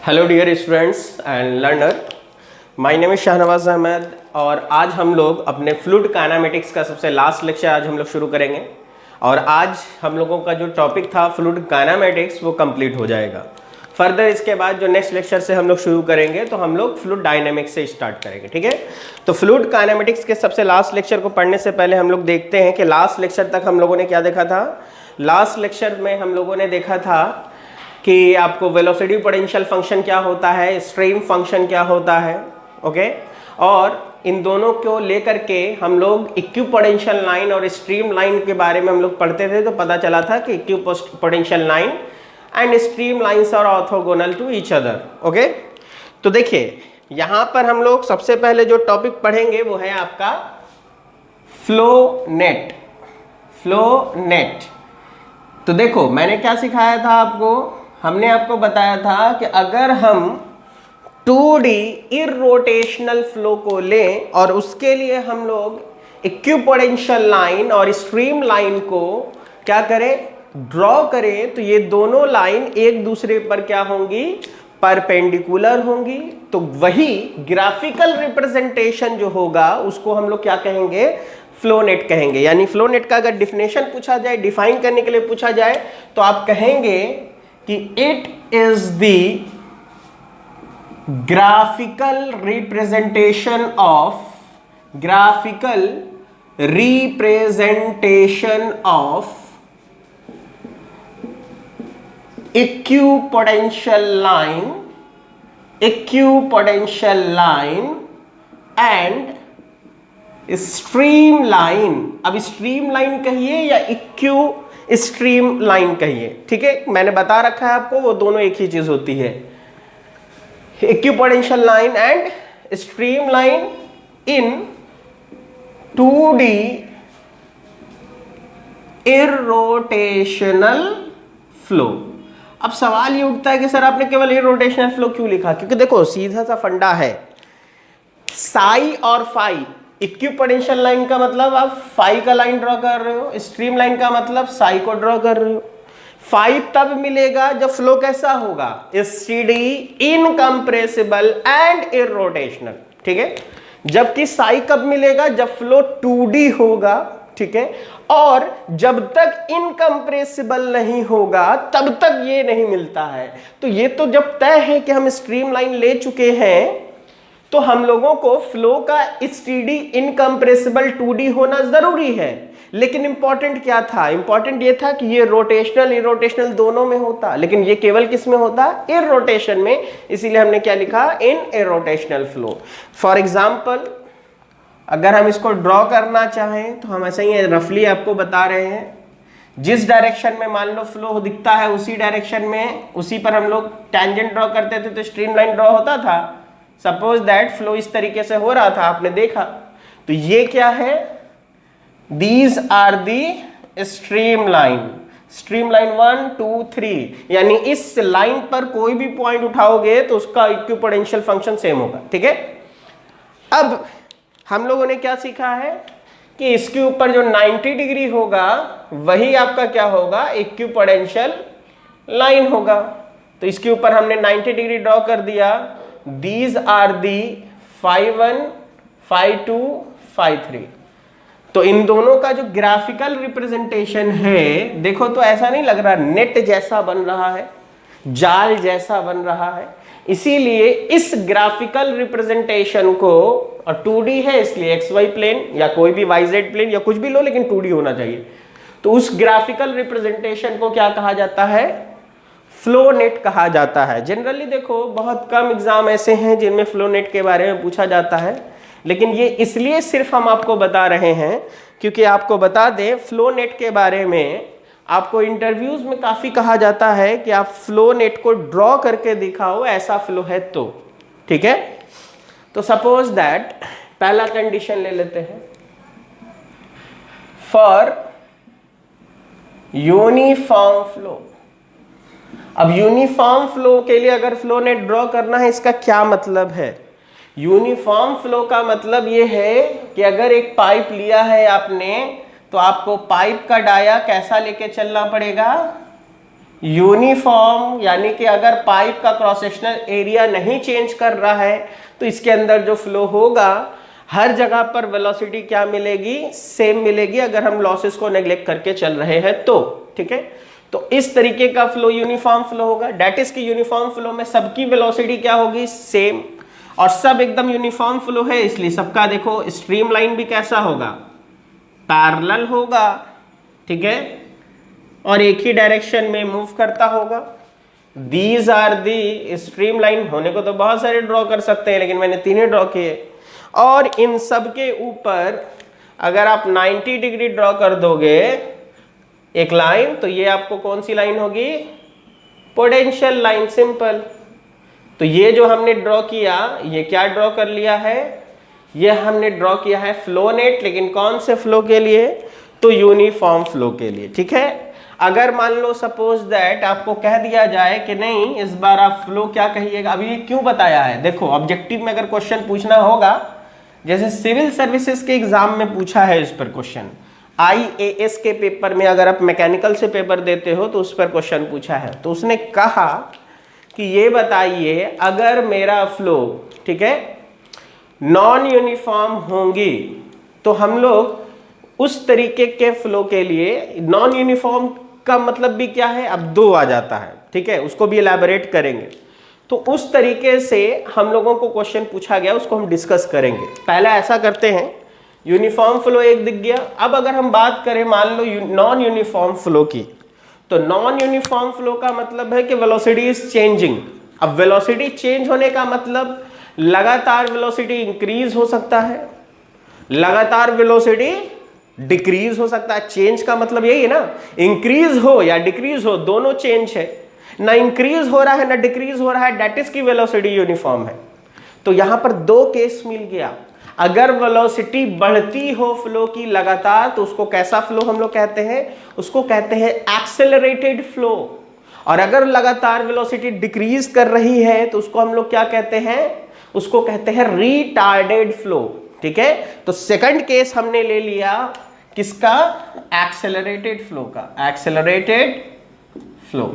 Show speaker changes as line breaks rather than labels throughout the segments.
Hello dear students and learner, my name is Shahnawaz Ahmad और आज हम लोग अपने फ्लूइड काइनेमेटिक्स का सबसे लास्ट लेक्चर आज हम लोग शुरू करेंगे। और आज हम लोगों का जो टॉपिक था फ्लूइड काइनेमेटिक्स वो कंप्लीट हो जाएगा। फर्दर इसके बाद जो नेक्स्ट लेक्चर से हम लोग शुरू करेंगे तो हम लोग फ्लूइड डायनेमिक्स से स्टार्ट करेंगे, ठीक है। तो फ्लूइड काइनेमेटिक्स के सबसे लास्ट लेक्चर को पढ़ने से पहले हम लोग देखते हैं कि लास्ट लेक्चर तक हम लोगों ने क्या देखा था। लास्ट लेक्चर में हम लोगों ने देखा था कि आपको वेलोसिटी पोटेंशियल फंक्शन क्या होता है, स्ट्रीम फंक्शन क्या होता है, ओके। और इन दोनों को लेकर के हम लोग इक्विपोटेंशियल लाइन और स्ट्रीम लाइन के बारे में हम लोग पढ़ते थे। तो पता चला था कि equipotential line and stream lines are orthogonal to each other, okay. तो देखिए यहाँ पर हम लोग सबसे पहले जो टॉपिक पढ़ेंगे वो है आपका फ्लो नेट। फ्लो नेट तो देखो मैंने क्या सिखाया था आपको, हमने आपको बताया था कि अगर हम 2D इरोटेशनल फ्लो को लें और उसके लिए हम लोग इक्विपोटेंशियल लाइन और स्ट्रीम लाइन को क्या करें, ड्रॉ करें, तो ये दोनों लाइन एक दूसरे पर क्या होंगी, परपेंडिकुलर होंगी। तो वही ग्राफिकल रिप्रेजेंटेशन जो होगा उसको हम लोग क्या कहेंगे, फ्लो नेट कहेंगे। यानी फ्लो नेट का अगर डिफिनेशन पूछा जाए, डिफाइन करने के लिए पूछा जाए तो आप कहेंगे कि it is the graphical representation of equipotential line and stream line. अब स्ट्रीम लाइन कहिए या इक्यू स्ट्रीम लाइन कहिए, ठीक है। मैंने बता रखा है आपको वो दोनों एक ही चीज होती है, equipotential line and stream line in 2D irrotational flow. अब सवाल ये उठता है कि सर आपने केवल इरोटेशनल फ्लो क्यों लिखा, क्योंकि देखो सीधा सा फंडा है, साई और फाई। इक्विपोटेंशियल लाइन का मतलब आप फाई का लाइन ड्रॉ कर रहे हो, स्ट्रीम लाइन का मतलब साई को ड्रॉ कर रहे हो। फाई तब मिलेगा जब फ्लो कैसा होगा, स्टेडी, इनकंप्रेसिबल एंड इरोटेशनल, ठीक है। जबकि साई कब मिलेगा, जब फ्लो 2D होगा, ठीक है। और जब तक इनकंप्रेसिबल नहीं होगा तब तक ये नहीं मिलता है। तो ये तो जब तय है कि हम स्ट्रीम लाइन ले चुके हैं तो हम लोगों को फ्लो का स्टेडी इनकंप्रेसिबल 2D होना जरूरी है। लेकिन इंपॉर्टेंट क्या था, इंपॉर्टेंट ये था कि ये रोटेशनल इरोटेशनल दोनों में होता, लेकिन ये केवल किस में होता, इरोटेशन में। इसीलिए हमने क्या लिखा, इन इरोटेशनल फ्लो। फॉर एग्जांपल अगर हम इसको ड्रॉ करना चाहें तो हम ऐसे ही रफली आपको बता रहे हैं, जिस डायरेक्शन में मान लो फ्लो दिखता है उसी डायरेक्शन में, उसी पर हम लोग टैंजेंट ड्रॉ करते थे तो स्ट्रीम लाइन ड्रॉ होता था। सपोज दैट फ्लो इस तरीके से हो रहा था, आपने देखा, तो ये क्या है, these are the stream line, stream line 1 2 3। यानी इस लाइन पर कोई भी पॉइंट उठाओगे तो उसका इक्विपोटेंशियल फंक्शन सेम होगा, ठीक है। अब हम लोगों ने क्या सीखा है कि इसके ऊपर जो 90 डिग्री होगा वही आपका क्या होगा, इक्विपोटेंशियल लाइन होगा। तो इसके ऊपर हमने 90 डिग्री ड्रॉ कर दिया। These are the phi 1 phi 2 phi 3। तो इन दोनों का जो ग्राफिकल रिप्रेजेंटेशन है, देखो तो ऐसा नहीं लग रहा नेट जैसा बन रहा है, जाल जैसा बन रहा है। इसीलिए इस ग्राफिकल रिप्रेजेंटेशन को, और 2D है इसलिए XY प्लेन या कोई भी YZ प्लेन या कुछ भी लो, लेकिन 2D होना चाहिए। तो उस ग्राफिकल रिप्रेजेंटेशन को क्या कहा जाता है, फ्लो नेट कहा जाता है। जनरली देखो बहुत कम एग्जाम ऐसे हैं जिनमें फ्लो नेट के बारे में पूछा जाता है, लेकिन ये इसलिए सिर्फ हम आपको बता रहे हैं क्योंकि आपको बता दें फ्लो नेट के बारे में आपको इंटरव्यूज में काफी कहा जाता है कि आप फ्लो नेट को ड्रॉ करके दिखाओ, ऐसा फ्लो है तो, ठीक है। तो सपोज दैट पहला कंडीशन ले लेते हैं, फॉर यूनिफॉर्म फ्लो। अब यूनिफॉर्म फ्लो के लिए अगर फ्लो नेट ड्रॉ करना है, इसका क्या मतलब है, यूनिफॉर्म फ्लो का मतलब ये है कि अगर एक पाइप लिया है आपने तो आपको पाइप का डाया कैसा लेके चलना पड़ेगा, यूनिफॉर्म यानी कि अगर पाइप का क्रॉस सेक्शनल एरिया नहीं चेंज कर रहा है तो इसके अंदर जो फ्लो होगा हर जगह पर वेलोसिटी क्या मिलेगी, सेम मिलेगी, अगर हम लॉसेस को नेग्लेक्ट करके चल रहे हैं तो। ठीक है, तो इस तरीके का फ्लो यूनिफॉर्म फ्लो होगा। डेट इज की यूनिफॉर्म फ्लो में सबकी वेलोसिटी क्या होगी, सेम, और सब एकदम यूनिफॉर्म फ्लो है, इसलिए सबका देखो स्ट्रीम लाइन भी कैसा होगा, पैरेलल होगा। ठीक है, और एक ही डायरेक्शन में मूव करता होगा। These are the stream line, होने को तो बहुत सारे ड्रॉ कर सकते हैं लेकिन मैंने 3 ही ड्रॉ किए। और इन सब के ऊपर अगर आप 90 डिग्री ड्रॉ कर दोगे एक लाइन, तो ये आपको कौन सी लाइन होगी, पोटेंशियल लाइन, सिंपल। तो ये जो हमने ड्रॉ किया, ये क्या ड्रॉ कर लिया है, ये हमने ड्रॉ किया है फ्लो नेट, लेकिन कौन से फ्लो के लिए, तो यूनिफॉर्म फ्लो के लिए। ठीक है, अगर मान लो सपोज दैट आपको कह दिया जाए कि नहीं इस बार आप फ्लो क्या कहिएगा, अभी ये क्यों बताया है, देखो ऑब्जेक्टिव में अगर क्वेश्चन पूछना होगा, जैसे सिविल सर्विसेज के एग्जाम में पूछा है इस पर क्वेश्चन, IAS के पेपर में अगर आप मैकेनिकल से पेपर देते हो तो उस पर क्वेश्चन पूछा है, तो उसने कहा कि ये बताइए अगर मेरा फ्लो, ठीक है, नॉन यूनिफॉर्म होंगी तो हम लोग उस तरीके के फ्लो के लिए, नॉन यूनिफॉर्म का मतलब भी क्या है, अब 2 आ जाता है। ठीक है, उसको भी इलैबोरेट करेंगे, तो उस तरीके से हम लोगों को क्वेश्चन पूछा गया, उसको हम डिस्कस करेंगे। पहले ऐसा करते हैं, यूनिफॉर्म फ्लो एक दिख गया। अब अगर हम बात करें मान लो नॉन यूनिफॉर्म फ्लो की, तो नॉन यूनिफॉर्म फ्लो का मतलब है कि वेलोसिटी इज चेंजिंग। अब वेलोसिटी चेंज होने का मतलब लगातार वेलोसिटी इंक्रीज हो सकता है, लगातार वेलोसिटी डिक्रीज हो सकता है। चेंज का मतलब यही है ना, इंक्रीज हो या डिक्रीज हो दोनों चेंज है, ना इंक्रीज हो रहा है ना डिक्रीज हो रहा है, डेट इज की वेलोसिटी यूनिफॉर्म है। तो यहां पर 2 केस मिल गया। अगर वेलोसिटी बढ़ती हो फ्लो की लगातार, तो उसको कैसा फ्लो हम लोग कहते हैं, उसको कहते हैं एक्सेलरेटेड फ्लो। और अगर लगातार वेलोसिटी डिक्रीज कर रही है तो उसको हम लोग क्या कहते हैं, उसको कहते हैं रिटार्डेड फ्लो। ठीक है, तो सेकंड केस हमने ले लिया किसका, एक्सेलरेटेड फ्लो का, एक्सेलरेटेड फ्लो।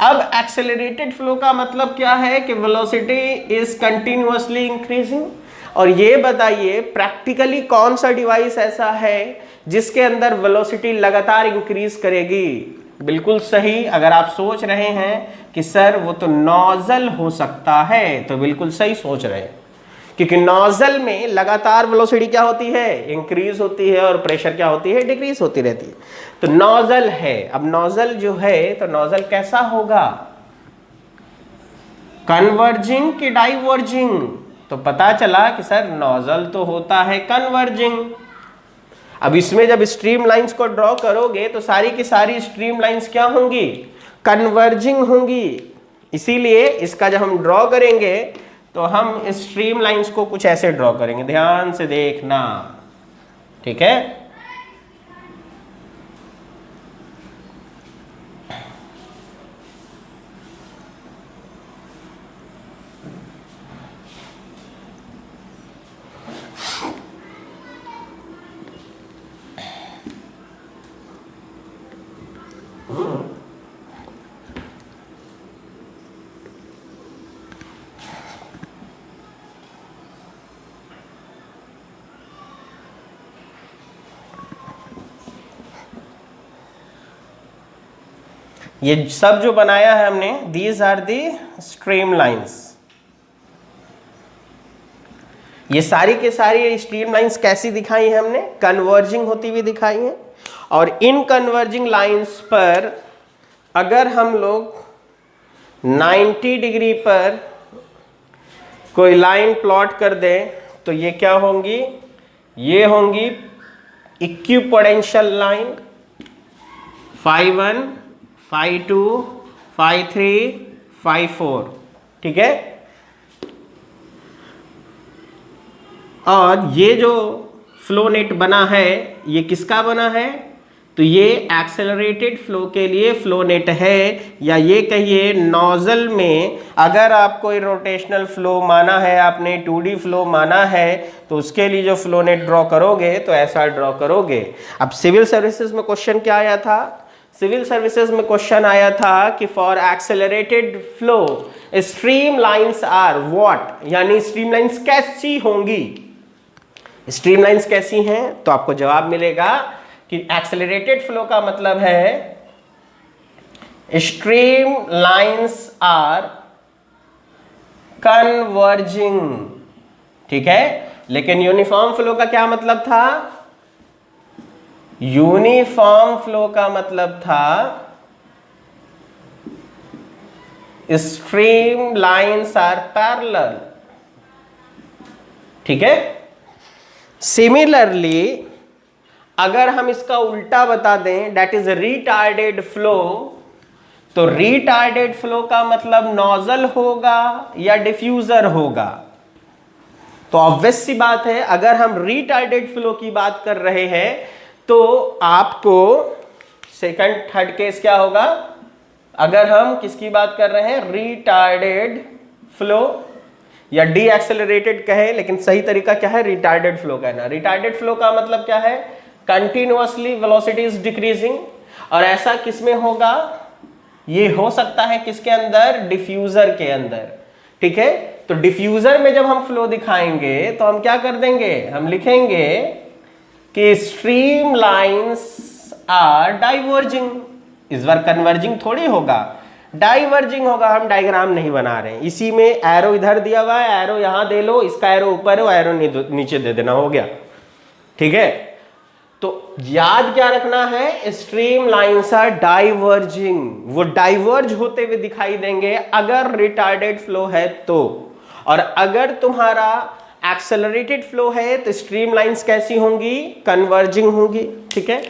अब एक्सेलरेटेड फ्लो का मतलब क्या है कि वेलोसिटी इज कंटिन्यूअसली इंक्रीजिंग। और ये बताइए प्रैक्टिकली कौन सा डिवाइस ऐसा है जिसके अंदर वेलोसिटी लगातार इंक्रीज करेगी, बिल्कुल सही। अगर आप सोच रहे हैं कि सर वो तो नोजल हो सकता है, तो बिल्कुल सही सोच रहे हैं, क्योंकि नोजल में लगातार वेलोसिटी क्या होती है, इंक्रीज होती है, और प्रेशर क्या होती है, डिक्रीज होती रहती है। तो नोजल है। अब नोजल जो है, तो नोजल कैसा होगा, कन्वर्जिंग कि डाइवर्जिंग, तो पता चला कि सर नोजल तो होता है कन्वर्जिंग। अब इसमें जब स्ट्रीम लाइंस को ड्रॉ करोगे तो सारी की सारी स्ट्रीम लाइंस क्या होंगी, कन्वर्जिंग होंगी। इसीलिए इसका जब हम ड्रॉ करेंगे तो हम स्ट्रीम लाइंस को कुछ ऐसे ड्रॉ करेंगे, ध्यान से देखना। ठीक है, ये सब जो बनाया है हमने, these are the stream lines. ये सारी के सारी स्ट्रीम लाइंस कैसी दिखाई है हमने, कन्वर्जिंग होती हुई दिखाई है। और इन कन्वर्जिंग लाइंस पर अगर हम लोग 90 डिग्री पर कोई लाइन प्लॉट कर दें तो ये क्या होंगी, ये होंगी इक्विपोटेंशियल लाइन, φ1 φ2 φ3 φ4। ठीक है, और ये जो फ्लो नेट बना है ये किसका बना है, तो ये एक्सेलरेटेड फ्लो के लिए फ्लो नेट है, या ये कहिए नोजल में अगर आप कोई रोटेशनल फ्लो माना है, आपने 2D फ्लो माना है, तो उसके लिए जो फ्लो नेट ड्रॉ करोगे तो ऐसा ड्रॉ करोगे। अब सिविल सर्विसेज में क्वेश्चन क्या आया था, सिविल सर्विसेज में क्वेश्चन आया था कि for accelerated flow stream lines are what, यानी स्ट्रीम लाइंस कैसी होंगी, स्ट्रीम लाइंस कैसी हैं, तो आपको जवाब मिलेगा कि एक्सेलरेटेड फ्लो का मतलब है स्ट्रीम लाइंस आर कन्वर्जिंग, ठीक है। लेकिन यूनिफॉर्म फ्लो का क्या मतलब था, यूनिफॉर्म फ्लो का मतलब था स्ट्रीम लाइंस आर पैरेलल, ठीक है। सिमिलरली अगर हम इसका उल्टा बता दें, दैट इज रिटार्डेड फ्लो, तो रिटार्डेड फ्लो का मतलब नोजल होगा या डिफ्यूजर होगा। तो ऑब्वियस सी बात है, अगर हम रिटार्डेड फ्लो की बात कर रहे हैं तो आपको सेकंड थर्ड केस क्या होगा, अगर हम किसकी बात कर रहे हैं, रिटार्डेड फ्लो या डी एक्सेलरेटेड कहे, लेकिन सही तरीका क्या है, रिटार्डेड फ्लो कहना। रिटार्डेड फ्लो का मतलब क्या है, कंटिन्यूअसली वेलोसिटी इज डिक्रीजिंग, और ऐसा किसमें होगा, ये हो सकता है किसके अंदर, डिफ्यूजर के अंदर, ठीक है। तो डिफ्यूजर में जब हम फ्लो दिखाएंगे तो हम क्या कर देंगे, हम लिखेंगे कि स्ट्रीम लाइंस आर डाइवर्जिंग, इस बार कन्वर्जिंग थोड़ी होगा, डाइवर्जिंग होगा, हम डायग्राम नहीं बना रहे हैं। इसी में एरो इधर दिया हुआ है, एरो यहां दे लो, इसका एरो ऊपर है, एरो नीचे दे देना, हो गया, ठीक है। तो याद क्या रखना है, स्ट्रीम लाइंस आर डाइवर्जिंग, वो डाइवर्ज होते हुए दिखाई देंगे अगर रिटार्डेड फ्लो है तो, और अगर तुम्हारा एक्सेलरेटेड फ्लो है तो स्ट्रीम लाइंस कैसी होंगी, कन्वर्जिंग होंगी, ठीक है।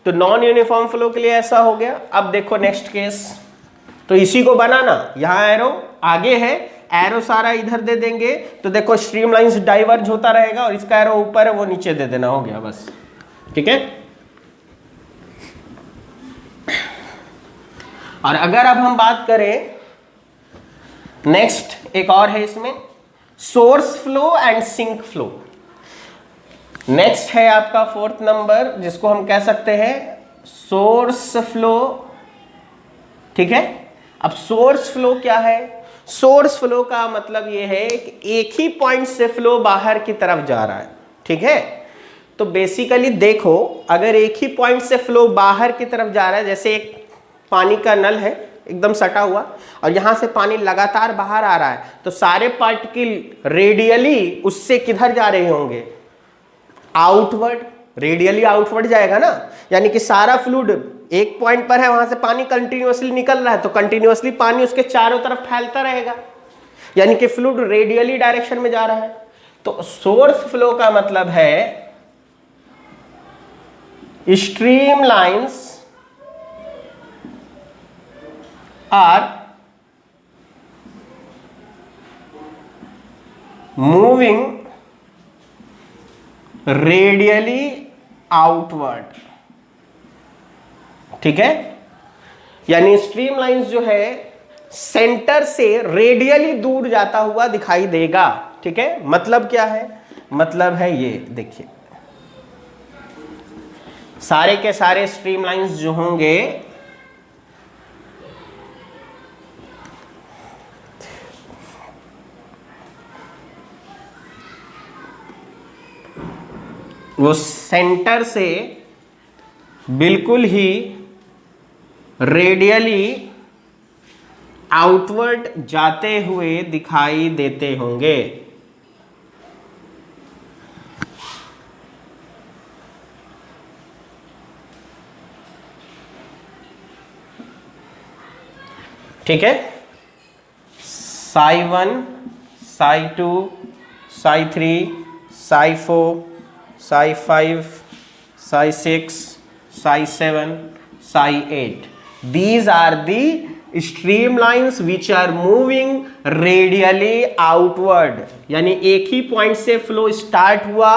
तो नॉन यूनिफॉर्म फ्लो के लिए ऐसा हो गया। अब देखो नेक्स्ट केस, तो इसी को बनाना, यहां एरो आगे है, एरो सारा इधर दे देंगे, तो देखो स्ट्रीम लाइंस डाइवर्ज होता रहेगा, और इसका एरो ऊपर है वो नीचे दे देना, हो गया बस, ठीक है। और अगर अब हम बात करें नेक्स्ट, एक और है इसमें, source flow and sink flow. Next है आपका फोर्थ नंबर, जिसको हम कह सकते हैं सोर्स फ्लो, ठीक है। अब सोर्स फ्लो क्या है, सोर्स फ्लो का मतलब यह है कि एक ही पॉइंट से फ्लो बाहर की तरफ जा रहा है, ठीक है। तो बेसिकली देखो, अगर एक ही पॉइंट से फ्लो बाहर की तरफ जा रहा है, जैसे एक पानी का नल है एकदम सटा हुआ, और यहां से पानी लगातार बाहर आ रहा है, तो सारे पार्टिकल रेडियली उससे किधर जा रहे होंगे, आउटवर्ड, रेडियली आउटवर्ड जाएगा ना, यानी कि सारा फ्लूइड एक पॉइंट पर है, वहां से पानी कंटिन्यूअसली निकल रहा है, तो कंटिन्यूअसली पानी उसके चारों तरफ फैलता रहेगा, यानी कि फ्लूइड रेडियली डायरेक्शन में जा रहा है। तो सोर्स फ्लो का मतलब है stream lines are moving radially outward, ठीक है। यानी स्ट्रीम लाइंस जो है सेंटर से रेडियली दूर जाता हुआ दिखाई देगा, ठीक है। मतलब क्या है, मतलब है ये देखिए, सारे के सारे स्ट्रीम लाइंस जो होंगे वो सेंटर से बिल्कुल ही रेडियली आउटवर्ड जाते हुए दिखाई देते होंगे, ठीक है। psi1, psi2, psi3, psi4, psi5, psi6, psi7, psi8. These are the streamlines which are moving radially outward. यानी एक ही पॉइंट से फ्लो स्टार्ट हुआ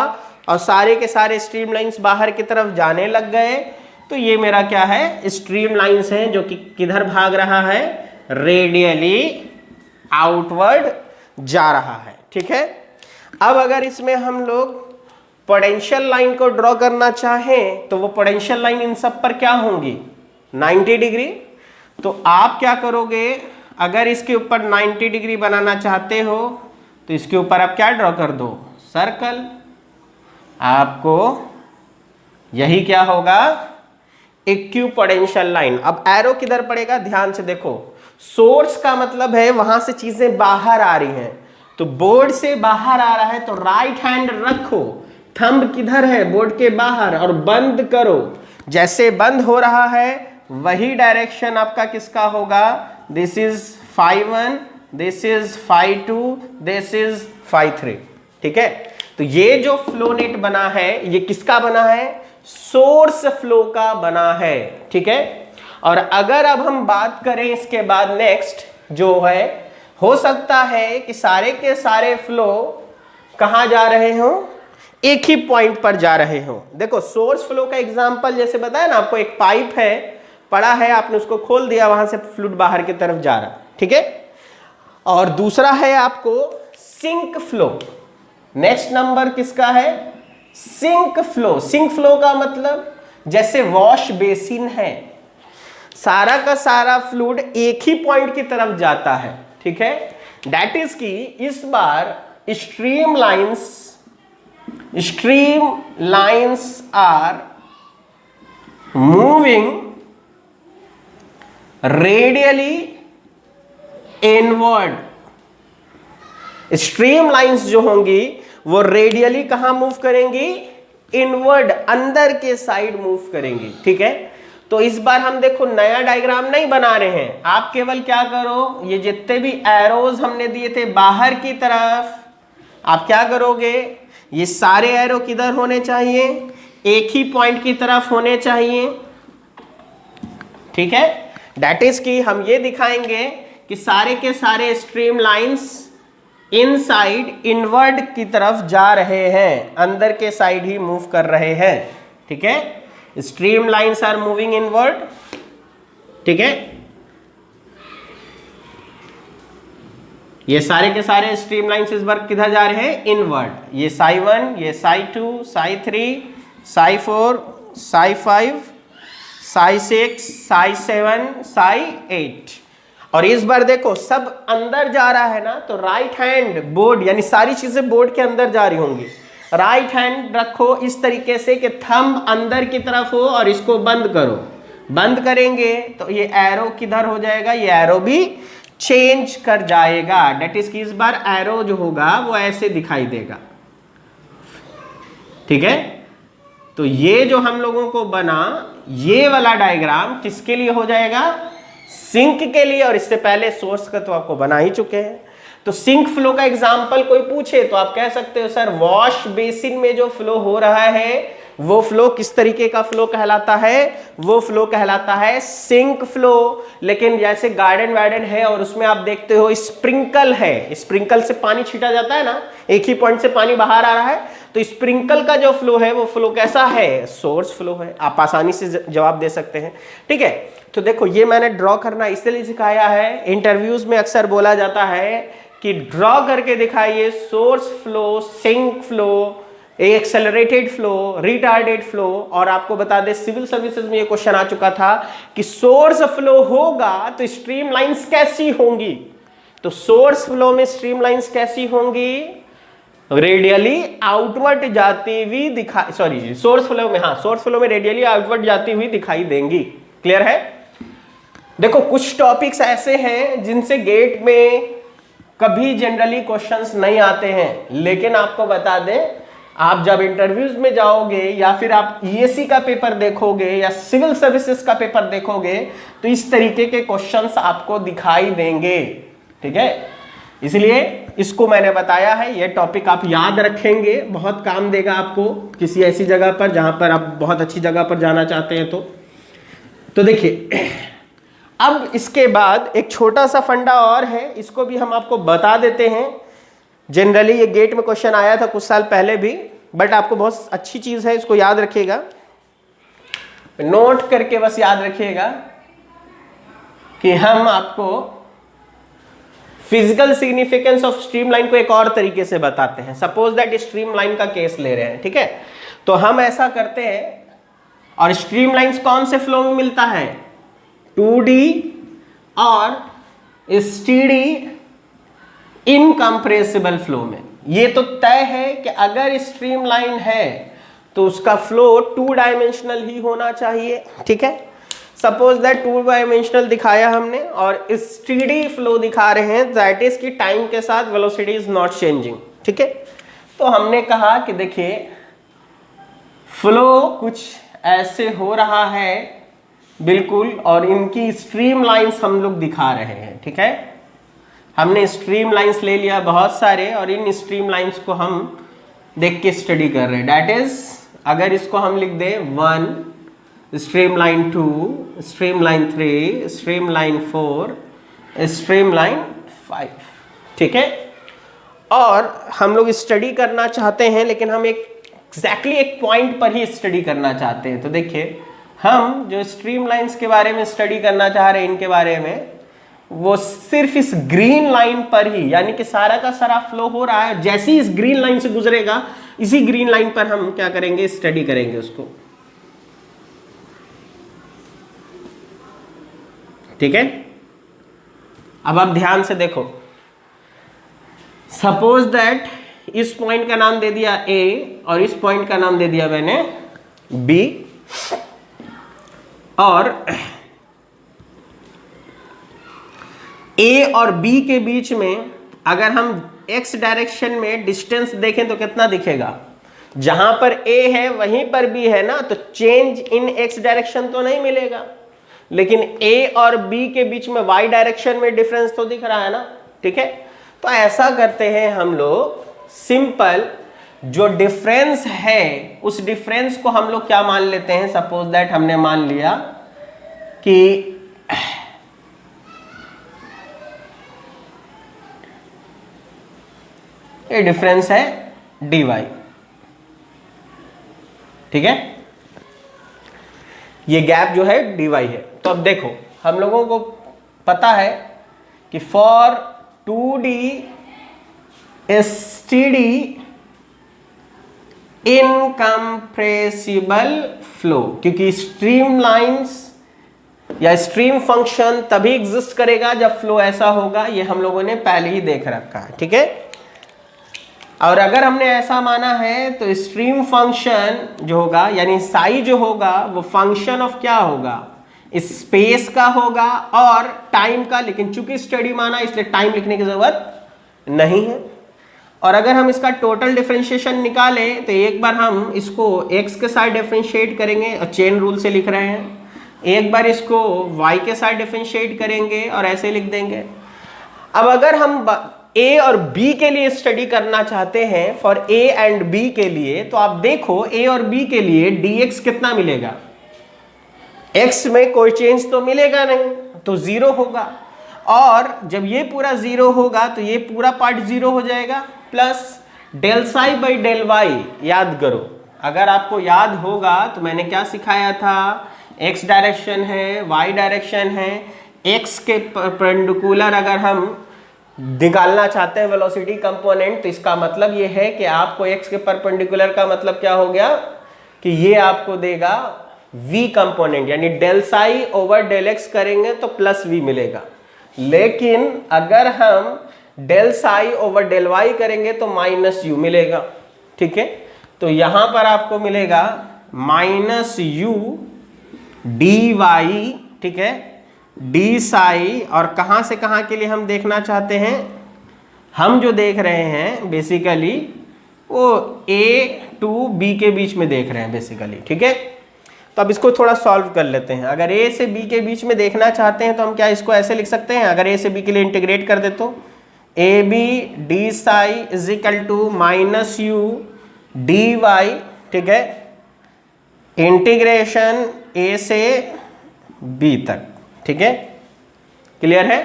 और सारे के सारे स्ट्रीम लाइंस बाहर की तरफ जाने लग गए, तो ये मेरा क्या है, स्ट्रीम लाइंस है जो कि किधर भाग रहा है, रेडियली आउटवर्ड जा रहा है, ठीक है। अब अगर इसमें हम लोग पोटेंशियल लाइन को ड्रॉ करना चाहें तो वो पोटेंशियल लाइन इन सब पर क्या होंगी, 90 डिग्री। तो आप क्या करोगे, अगर इसके ऊपर 90 डिग्री बनाना चाहते हो तो इसके ऊपर आप क्या ड्रॉ कर दो, सर्कल। आपको यही क्या होगा, इक्विपोटेंशियल लाइन। अब एरो किधर पड़ेगा, ध्यान से देखो, सोर्स का मतलब है वहां से चीजें बाहर आ रही हैं, तो बोर्ड से बाहर आ रहा है तो राइट हैंड रखो, थंब किधर है, बोर्ड के बाहर, और बंद करो। जैसे बंद हो रहा है वही डायरेक्शन आपका किसका होगा, this is phi 1, this is phi 2, this is phi 3। ठीक है, तो ये जो फ्लो नेट बना है ये किसका बना है, सोर्स फ्लो का बना है। ठीक है, और अगर अब हम बात करें इसके बाद नेक्स्ट जो है, हो सकता है कि सारे के सारे फ्लो कहां जा रहे हो, एक ही पॉइंट पर जा रहे हो। देखो सोर्स फ्लो का एग्जांपल जैसे बताया ना आपको, एक पाइप है पड़ा है, आपने उसको खोल दिया, वहां से फ्लूइड बाहर की तरफ जा रहा। ठीक है, और दूसरा है आपको सिंक फ्लो। नेक्स्ट नंबर किसका है, सिंक फ्लो। सिंक फ्लो का मतलब जैसे वॉश बेसिन है, सारा का सारा फ्लूइड एक ही पॉइंट की तरफ जाता है। ठीक है, दैट इज कि इस बार stream lines are moving radially inward. Stream lines जो होंगी वो रेडियली कहां मूव करेंगी, इनवर्ड, अंदर के साइड मूव करेंगी। ठीक है, तो इस बार हम देखो नया डायग्राम नहीं बना रहे हैं, आप केवल क्या करो, ये जितने भी एरोज हमने दिए थे बाहर की तरफ, आप क्या करोगे, ये सारे एरो किधर होने चाहिए, एक ही पॉइंट की तरफ होने चाहिए। ठीक है, दैट इज कि हम ये दिखाएंगे कि सारे के सारे स्ट्रीम लाइंस इनसाइड इनवर्ड की तरफ जा रहे हैं, अंदर के साइड ही मूव कर रहे हैं। ठीक है, stream lines are moving inward. ठीक है, ये सारे के सारे स्ट्रीम लाइंस इस बार किधर जा रहे हैं, इनवर्ड। ये psi 1, ये psi 2, psi 3, psi 4, psi 5, psi 6, psi 7, psi 8। और इस बार देखो सब अंदर जा रहा है ना, तो राइट हैंड बोर्ड, यानी सारी चीजें बोर्ड के अंदर जा रही होंगी। राइट हैंड रखो इस तरीके से कि थंब अंदर की तरफ हो और इसको बंद करो। बंद करेंगे तो ये एरो किधर हो जाएगा, ये एरो भी चेंज कर जाएगा। डेट इज कि इस बार एरो जो होगा वो ऐसे दिखाई देगा। ठीक है, तो ये जो हम लोगों को बना, ये वाला डायग्राम किसके लिए हो जाएगा, सिंक के लिए। और इससे पहले सोर्स का तो आपको बना ही चुके हैं। तो सिंक फ्लो का एग्जांपल कोई पूछे तो आप कह सकते हो सर वॉश बेसिन में जो फ्लो हो रहा है वो फ्लो किस तरीके का फ्लो कहलाता है, वो फ्लो कहलाता है सिंक फ्लो। लेकिन जैसे गार्डन वार्डन है और उसमें आप देखते हो स्प्रिंकल है, स्प्रिंकल से पानी छीटा जाता है ना, एक ही पॉइंट से पानी बाहर आ रहा है, तो स्प्रिंकल का जो फ्लो है वो फ्लो कैसा है, सोर्स फ्लो है। आप आसानी से जवाब दे सकते हैं। ठीक है, तो देखो ये मैंने ड्रॉ करना इसलिए सिखाया है, इंटरव्यूज में अक्सर बोला जाता है कि ड्रॉ करके दिखाइए source flow, sink flow, accelerated flow, retarded flow. और आपको बता दें सिविल सर्विसेज में ये क्वेश्चन आ चुका था कि सोर्स फ्लो होगा तो स्ट्रीम लाइंस कैसी होंगी, तो सोर्स फ्लो में स्ट्रीम लाइंस कैसी होंगी, रेडियली आउटवर्ड जाती हुई दिखाई, सॉरी सोर्स फ्लो में, हाँ सोर्स फ्लो में रेडियली आउटवर्ड जाती हुई दिखाई देंगी। क्लियर है। देखो कुछ टॉपिक्स ऐसे हैं जिनसे गेट में कभी जनरली क्वेश्चंस नहीं आते हैं, लेकिन आपको बता दें आप जब इंटरव्यूज में जाओगे या फिर आप ईएससी का पेपर देखोगे या सिविल सर्विसेज का पेपर देखोगे तो इस तरीके के क्वेश्चंस आपको दिखाई देंगे। ठीक है, इसलिए इसको मैंने बताया है, ये टॉपिक आप याद रखेंगे, बहुत काम देगा आपको किसी ऐसी जगह पर जहां पर आप बहुत अच्छी जगह पर जाना चाहते हैं। तो देखिए अब इसके बाद एक छोटा सा फंडा और है, इसको भी हम आपको बता देते हैं। जनरली ये गेट में क्वेश्चन आया था कुछ साल पहले भी, बट आपको बहुत अच्छी चीज है, इसको याद रखिएगा, नोट करके बस याद रखिएगा कि हम आपको फिजिकल सिग्निफिकेंस ऑफ स्ट्रीमलाइन को एक और तरीके से बताते हैं। सपोज दैट स्ट्रीमलाइन का केस ले रहे हैं, ठीक है, तो हम ऐसा करते हैं, और स्ट्रीमलाइंस कौन से फ्लो में मिलता है, 2D और स्टीडी इनकम्प्रेसिबल फ्लो में। ये तो तय है कि अगर स्ट्रीमलाइन है तो उसका फ्लो 2 डायमेंशनल ही होना चाहिए, ठीक है। सपोज दैट 2 डायमेंशनल दिखाया हमने और स्टीडी फ्लो दिखा रहे हैं, दैट इज कि टाइम के साथ वेलोसिटी इज नॉट चेंजिंग, ठीक है। तो हमने कहा कि देखिए फ्लो कुछ ऐसे हो रहा है बिल्कुल, और इनकी स्ट्रीम लाइंस हम लोग दिखा रहे हैं, ठीक है। हमने स्ट्रीम लाइंस ले लिया बहुत सारे और इन स्ट्रीम लाइंस को हम देख के स्टडी कर रहे हैं। दैट इज अगर इसको हम लिख दें 1, stream line 2, stream line 3, stream line 4, stream line 5, ठीक है। और हम लोग स्टडी करना चाहते हैं लेकिन हम एग्जैक्टली एक पॉइंट पर ही स्टडी करना चाहते हैं। तो देखिए हम जो स्ट्रीम लाइंस के बारे में स्टडी करना चाह रहे हैं इनके बारे में, वो सिर्फ इस ग्रीन लाइन पर ही, यानी कि सारा का सारा फ्लो हो रहा है, जैसे ही इस ग्रीन लाइन से गुजरेगा इसी ग्रीन लाइन पर हम क्या करेंगे, स्टडी करेंगे उसको, ठीक है। अब आप ध्यान से देखो, सपोज दैट इस पॉइंट का नाम दे दिया A और इस पॉइंट का नाम दे दिया मैंने B, और A और B के बीच में अगर हम x डायरेक्शन में डिस्टेंस देखें तो कितना दिखेगा, जहां पर A है वहीं पर B है ना, तो चेंज इन x डायरेक्शन तो नहीं मिलेगा, लेकिन A और B के बीच में y डायरेक्शन में डिफरेंस तो दिख रहा है ना, ठीक है। तो ऐसा करते हैं हम लोग, सिंपल जो डिफरेंस है उस डिफरेंस को हम लोग क्या मान लेते हैं, सपोज दैट हमने मान लिया कि ये डिफरेंस है dy, ठीक है, ये गैप जो है dy है। तो अब देखो हम लोगों को पता है कि for 2D steady incompressible flow, क्योंकि स्ट्रीम लाइंस या स्ट्रीम फंक्शन तभी एग्जिस्ट करेगा जब फ्लो ऐसा होगा, ये हम लोगों ने पहले ही देख रखा है, ठीक है। और अगर हमने ऐसा माना है तो स्ट्रीम फंक्शन जो होगा यानी साई जो होगा वो फंक्शन ऑफ क्या होगा, स्पेस का होगा और टाइम का, लेकिन चूंकि स्टडी माना इसलिए टाइम लिखने की जरूरत नहीं है। और अगर हम इसका टोटल डिफरेंशिएशन निकालें तो एक बार हम इसको x के साथ डिफरेंशिएट करेंगे और चेन रूल से लिख रहे हैं, एक बार इसको y के साथ डिफरेंशिएट करेंगे और ऐसे लिख देंगे। अब अगर हम a और b के लिए स्टडी करना चाहते हैं, फॉर a एंड b के लिए, तो आप देखो a और b के लिए dx कितना मिलेगा, x में कोई चेंज तो मिलेगा नहीं तो 0 होगा, और जब ये पूरा 0 होगा तो ये पूरा पार्ट 0 हो जाएगा, plus del psi by del y. याद करो, अगर आपको याद होगा तो मैंने क्या सिखाया था, x डायरेक्शन है, y डायरेक्शन है, x के परपेंडिकुलर अगर हम निकालना चाहते हैं वेलोसिटी कंपोनेंट, तो इसका मतलब ये है कि आपको x के परपेंडिकुलर का मतलब क्या हो गया कि ये आपको देगा v कंपोनेंट, यानी del psi over del x करेंगे तो प्लस v मिलेगा, लेकिन अगर हम del psi over del y करेंगे तो माइनस u मिलेगा, ठीक है। तो यहां पर आपको मिलेगा माइनस u dy, ठीक है, डी साई, और कहां से कहां के लिए हम देखना चाहते हैं, हम जो देख रहे हैं बेसिकली वो a टू b के बीच में देख रहे हैं बेसिकली, ठीक है। तो अब इसको थोड़ा सॉल्व कर लेते हैं। अगर a से b के बीच में देखना चाहते हैं तो हम क्या इसको ऐसे लिख सकते हैं, अगर a से b के लिए इंटीग्रेट कर दे तो a b d psi is equal to minus u d y, ठीक है, इंटीग्रेशन a से b तक, ठीक है, क्लियर है।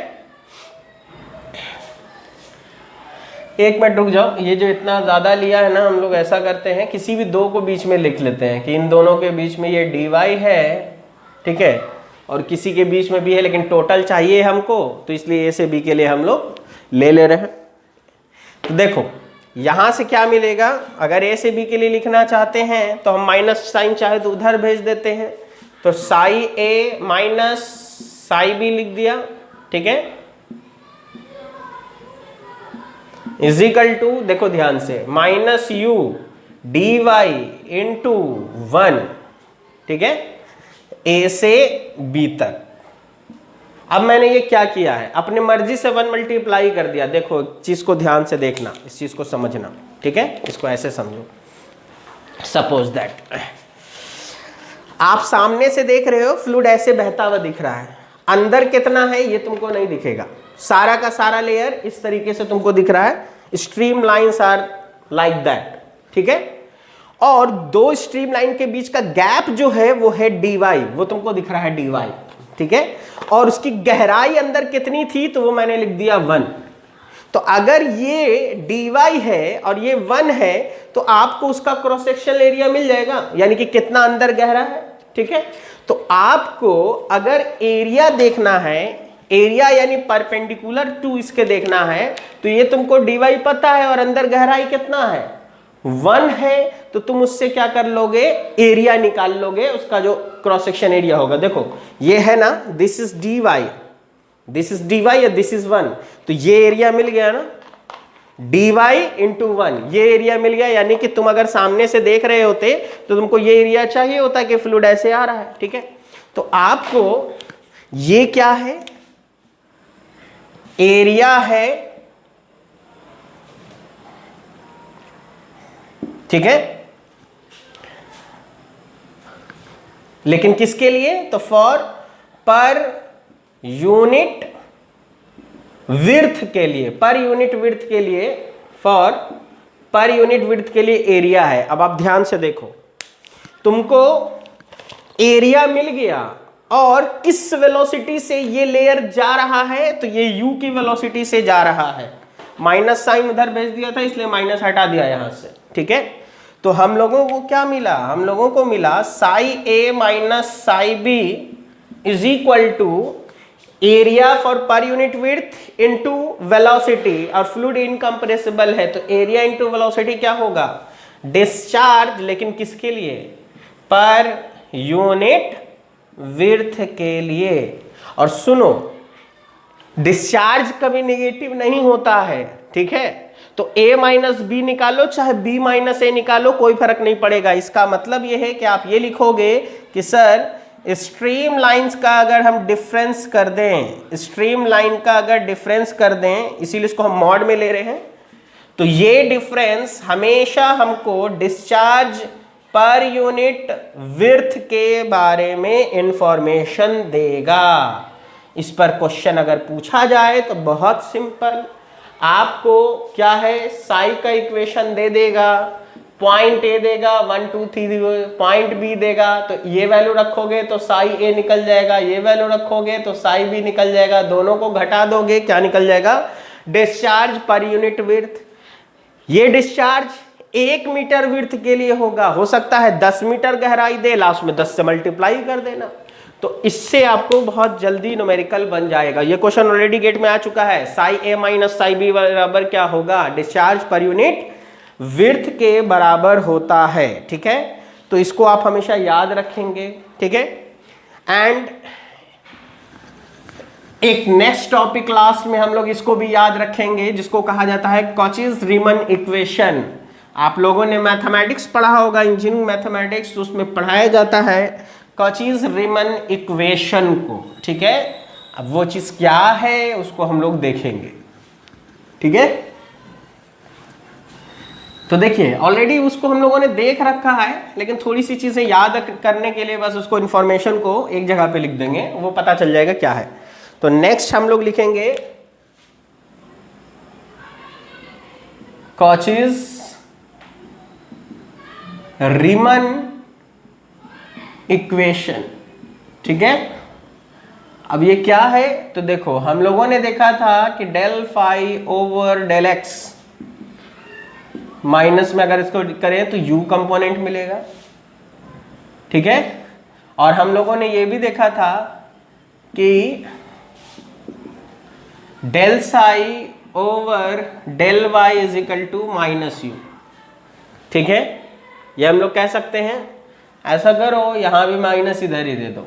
एक मिनट रुक जाओ, ये जो इतना ज्यादा लिया है ना, हम लोग ऐसा करते हैं किसी भी दो को बीच में लिख लेते हैं कि इन दोनों के बीच में ये dy है, ठीक है, और किसी के बीच में भी है, लेकिन टोटल चाहिए हमको, तो इसलिए a से b के लिए हम लोग ले रहे हैं। तो देखो यहां से क्या मिलेगा, अगर a से b के लिए लिखना चाहते हैं तो हम माइनस साइन चाहे तो उधर भेज देते हैं, तो psi a minus psi b लिख दिया, ठीक है, इज इक्वल टू, देखो ध्यान से, minus u d y into 1, ठीक है, ए से बी तक। अब मैंने ये क्या किया है, अपने मर्जी से 1 मल्टीप्लाई कर दिया। देखो चीज को ध्यान से देखना, इस चीज को समझना, ठीक है, इसको ऐसे समझो। सपोज दैट आप सामने से देख रहे हो, फ्लूइड ऐसे बहता हुआ दिख रहा है, अंदर कितना है ये तुमको नहीं दिखेगा, सारा का सारा लेयर इस तरीके से तुमको दिख रहा है, stream lines are like that, ठीक है, और दो स्ट्रीम लाइन के बीच का गैप जो है वो है dy, वो तुमको दिख रहा है dy, ठीक है, और उसकी गहराई अंदर कितनी थी तो वो मैंने लिख दिया 1। तो अगर ये dy है और ये 1 है तो आपको उसका क्रॉस सेक्शनल एरिया मिल जाएगा, यानी कि कितना अंदर गहरा है, ठीक है। तो आपको अगर एरिया देखना है, एरिया यानी परपेंडिकुलर टू इसके देखना है, तो ये तुमको dy पता है और अंदर गहराई कितना है 1 है, तो तुम उससे क्या कर लोगे, एरिया निकाल लोगे, उसका जो क्रॉस सेक्शन एरिया होगा। देखो ये है ना, this is dy, this is dy या दिस इज 1, तो ये एरिया मिल गया ना, dy इंटू 1, ये एरिया मिल गया। यानी कि तुम अगर सामने से देख रहे होते तो तुमको ये एरिया चाहिए होता कि फ्लूइड ऐसे आ रहा है, ठीक है। तो आपको ये क्या है, एरिया है, ठीक है, लेकिन किसके लिए, तो फॉर पर यूनिट विड्थ के लिए, पर यूनिट विड्थ के लिए, फॉर पर यूनिट विड्थ के लिए एरिया है। अब आप ध्यान से देखो, तुमको एरिया मिल गया और किस वेलोसिटी से ये लेयर जा रहा है, तो ये u की वेलोसिटी से जा रहा है। माइनस साइन उधर भेज दिया था इसलिए माइनस हटा दिया यहां से, ठीक है। तो हम लोगों को क्या मिला, हम लोगों को मिला psi a minus psi b is equal to area for per unit width into velocity, और फ्लूइड इनकम्प्रेसिबल है तो एरिया इंटू वेलोसिटी क्या होगा, डिस्चार्ज, लेकिन किसके लिए, पर यूनिट विड्थ के लिए। और सुनो, डिस्चार्ज कभी नेगेटिव नहीं होता है, ठीक है। तो a माइनस बी निकालो चाहे b माइनस ए निकालो, कोई फर्क नहीं पड़ेगा। इसका मतलब यह है कि आप ये लिखोगे कि सर स्ट्रीम लाइंस का अगर हम डिफरेंस कर दें, स्ट्रीम लाइन का अगर डिफरेंस कर दें, इसीलिए इसको हम मॉड में ले रहे हैं, तो ये डिफरेंस हमेशा हमको डिस्चार्ज पर यूनिट विड्थ के बारे में इंफॉर्मेशन देगा। इस पर क्वेश्चन अगर पूछा जाए तो बहुत सिंपल, आपको क्या है, साई का इक्वेशन दे देगा, पॉइंट ए देगा 1 2 3, पॉइंट बी देगा, तो ये वैल्यू रखोगे तो साई ए निकल जाएगा, ये वैल्यू रखोगे तो साई बी निकल जाएगा, दोनों को घटा दोगे क्या निकल जाएगा, डिस्चार्ज पर यूनिट विड्थ। ये डिस्चार्ज 1 मीटर विड्थ के लिए होगा, हो सकता है 10 मीटर गहराई दे, लास्ट में 10 से मल्टीप्लाई कर देना, तो इससे आपको बहुत जल्दी न्यूमेरिकल बन जाएगा। ये क्वेश्चन ऑलरेडी गेट में आ चुका है, साई ए माइनस साई बी बराबर क्या होगा, डिस्चार्ज पर यूनिट विड्थ के बराबर होता है, ठीक है। तो इसको आप हमेशा याद रखेंगे, ठीक है। एंड एक नेक्स्ट टॉपिक लास्ट में हम लोग इसको भी याद रखेंगे, जिसको कहा जाता है कॉचीज रीमन इक्वेशन। आप लोगों ने मैथमेटिक्स पढ़ा होगा, इंजीनियरिंग मैथमेटिक्स, तो उसमें पढ़ाया जाता है कॉचीज रीमन इक्वेशन को, ठीक है। अब वो चीज क्या है उसको हम लोग देखेंगे, ठीक है। तो देखिए ऑलरेडी उसको हम लोगों ने देख रखा है, लेकिन थोड़ी सी चीजें याद करने के लिए बस उसको इन्फॉर्मेशन को एक जगह पे लिख देंगे, वो पता चल जाएगा क्या है। तो नेक्स्ट हम लोग लिखेंगे कॉचीज रीमन इक्वेशन, ठीक है। अब ये क्या है, तो देखो हम लोगों ने देखा था कि del phi over del x, minus में अगर इसको करें तो u कंपोनेंट मिलेगा, ठीक है। और हम लोगों ने ये भी देखा था कि del psi over del y is equal to minus u, ठीक है। ये हम लोग कह सकते हैं, ऐसा करो यहां भी माइनस इधर ही दे दो,